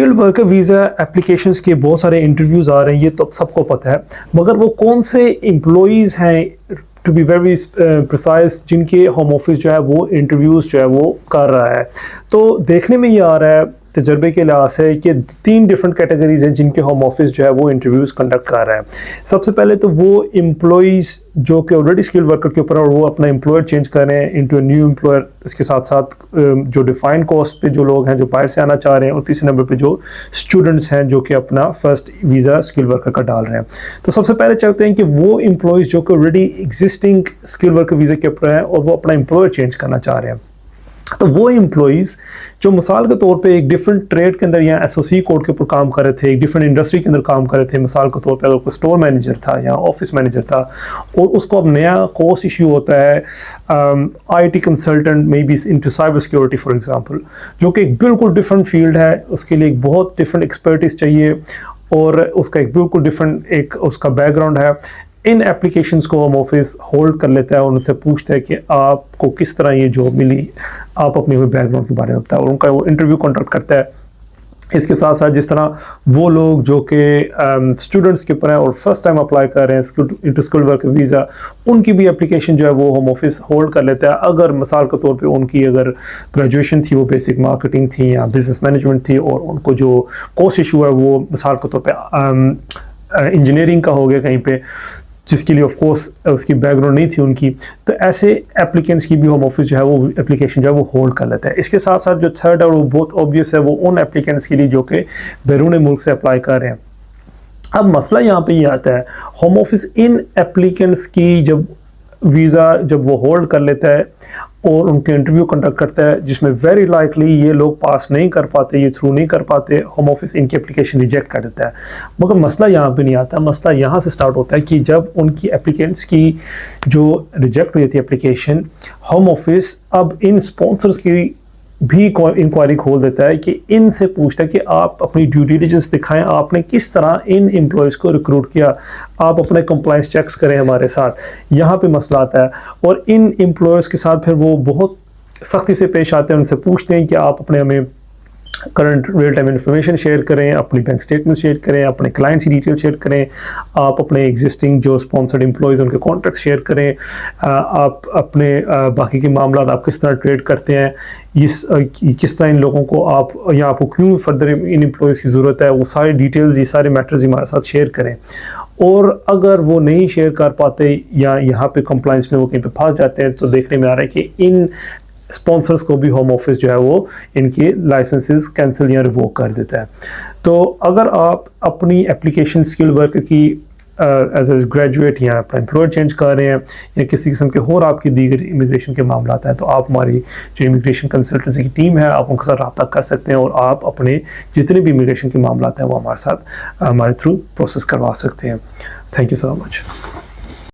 Skilled worker visa applications के बहुत सारे इंटरव्यूज़ आ रहे हैं, ये तो सबको पता है, मगर वो कौन से एम्प्लॉयज़ हैं टू बी वेरी प्रिसाइज जिनके होम ऑफिस जो है वो इंटरव्यूज़ जो है वो कर रहा है। तो देखने में ये आ रहा है तजर्बे के लिहाज से कि 3 डिफरेंट कैटेगरीज हैं जिनके होम ऑफिस जो है वो इंटरव्यूज़ कंडक्ट कर रहा है। सबसे पहले तो वो एम्प्लॉयज़ जो कि ऑलरेडी स्किल्ड वर्कर के ऊपर और वो अपना एम्प्लॉयर चेंज कर रहे हैं इनटू अ न्यू एम्प्लॉयर। इसके साथ साथ जो डिफाइंड कोर्स पे जो लोग हैं जो बाहर से आना चाह रहे हैं, और तीसरे नंबर पे जो स्टूडेंट्स हैं जो कि अपना फर्स्ट वीज़ा स्किल्ड वर्कर का डाल रहे हैं। तो सबसे पहले चलते हैं कि वो एम्प्लॉयज़ जो कि already existing skilled worker visa के ऊपर हैं और वो अपना एम्प्लॉयर चेंज करना चाह रहे हैं। तो वो एम्प्लॉयज़ जो मिसाल के तौर पे एक डिफरेंट ट्रेड के अंदर या एसओसी कोड के ऊपर काम कर रहे थे, एक डिफरेंट इंडस्ट्री के अंदर काम कर रहे थे, मिसाल के तौर पे अगर कोई स्टोर मैनेजर था या ऑफिस मैनेजर था और उसको अब नया कोर्स इशू होता है IT consultant may be into cyber security for example, जो कि एक बिल्कुल डिफरेंट फील्ड है, उसके लिए एक बहुत डिफरेंट एक्सपर्टीज चाहिए और उसका एक बिल्कुल डिफरेंट एक उसका बैकग्राउंड है। इन एप्लीकेशंस को होम ऑफिस होल्ड कर लेता है और उनसे पूछता है कि आपको किस तरह ये जॉब मिली, आप अपने बैकग्राउंड के बारे में बताएं, और उनका वो इंटरव्यू कंडक्ट करता है। इसके साथ साथ जिस तरह वो लोग जो कि स्टूडेंट्स के ऊपर हैं और फर्स्ट टाइम अप्लाई कर रहे हैं इंटू स्किल्ड वर्कर वीज़ा, उनकी भी एप्लीकेशन जो है वो होम ऑफिस होल्ड कर लेता है। अगर मिसाल के तौर पे उनकी अगर ग्रेजुएशन थी वो बेसिक मार्केटिंग थी या बिजनेस मैनेजमेंट थी और उनको जो कोर्स इशू है वो मिसाल के तौर पे इंजीनियरिंग का हो गया कहीं पे, जिसके लिए ऑफ कोर्स उसकी बैकग्राउंड नहीं थी उनकी, तो ऐसे एप्लीकेंट्स की भी होम ऑफिस जो है वो एप्लीकेशन जो है वो होल्ड कर लेता है। इसके साथ साथ जो थर्ड है वो बहुत ऑब्वियस है, वो उन एप्लीकेंट्स के लिए जो कि बैरून मुल्क से अप्लाई कर रहे हैं। अब मसला यहाँ पे ये आता है, होम ऑफिस इन एप्लीकेंट्स की जब वीज़ा जब वो होल्ड कर लेता है और उनके इंटरव्यू कंडक्ट करता है जिसमें वेरी लाइकली ये लोग पास नहीं कर पाते, ये थ्रू नहीं कर पाते, होम ऑफिस इनकी एप्लीकेशन रिजेक्ट कर देता है। मगर मसला यहाँ पे नहीं आता, मसला यहाँ से स्टार्ट होता है कि जब उनकी एप्लीकेंट्स की जो रिजेक्ट हुई थी एप्लीकेशन, होम ऑफिस अब इन स्पॉन्सर्स की भी इंक्वायरी खोल देता है कि इनसे पूछता है कि आप अपनी ड्यू डिलिजेंस दिखाएं, आपने किस तरह इन एम्प्लॉयज़ को रिक्रूट किया, आप अपने कंप्लाइंस चेक्स करें हमारे साथ। यहाँ पे मसला आता है और इन एम्प्लॉयर्स के साथ फिर वो बहुत सख्ती से पेश आते हैं, उनसे पूछते हैं कि आप अपने हमें current real time information share करें, अपनी बैंक स्टेटमेंट शेयर करें, अपने क्लाइंट्स की डिटेल शेयर करें, आप अपने एग्जिस्टिंग जो स्पॉन्सर्ड एम्प्लॉयज़ उनके कॉन्टैक्ट शेयर करें, आप अपने बाकी के मामला आप किस तरह ट्रेड करते हैं, किस तरह इन लोगों को आप या आपको क्यों फर्दर इन एम्प्लॉयज़ की ज़रूरत है, वो सारी डिटेल्स ये सारे मैटर्स हमारे साथ शेयर करें। और अगर वो नहीं शेयर कर पाते या यहाँ पे कंप्लाइंस में वो कहीं पे फंस जाते हैं, तो देखने में आ रहा है कि इन स्पॉन्सर्स को भी होम ऑफिस जो है वो इनके लाइसेंसेस कैंसिल या रिवोक कर देता है। तो अगर आप अपनी एप्लीकेशन स्किल वर्क की एज ए ग्रेजुएट या अपना एम्प्लॉयर चेंज कर रहे हैं या किसी किस्म के और आपकी दीगर इमिग्रेशन के मामला हैं, तो आप हमारी जो इमिग्रेशन कंसल्टेंसी की टीम है आप उनके साथ रब्ता कर सकते हैं और आप अपने जितने भी इमिग्रेशन के मामला हैं वो हमारे साथ हमारे थ्रू प्रोसेस करवा सकते हैं। Thank you so much.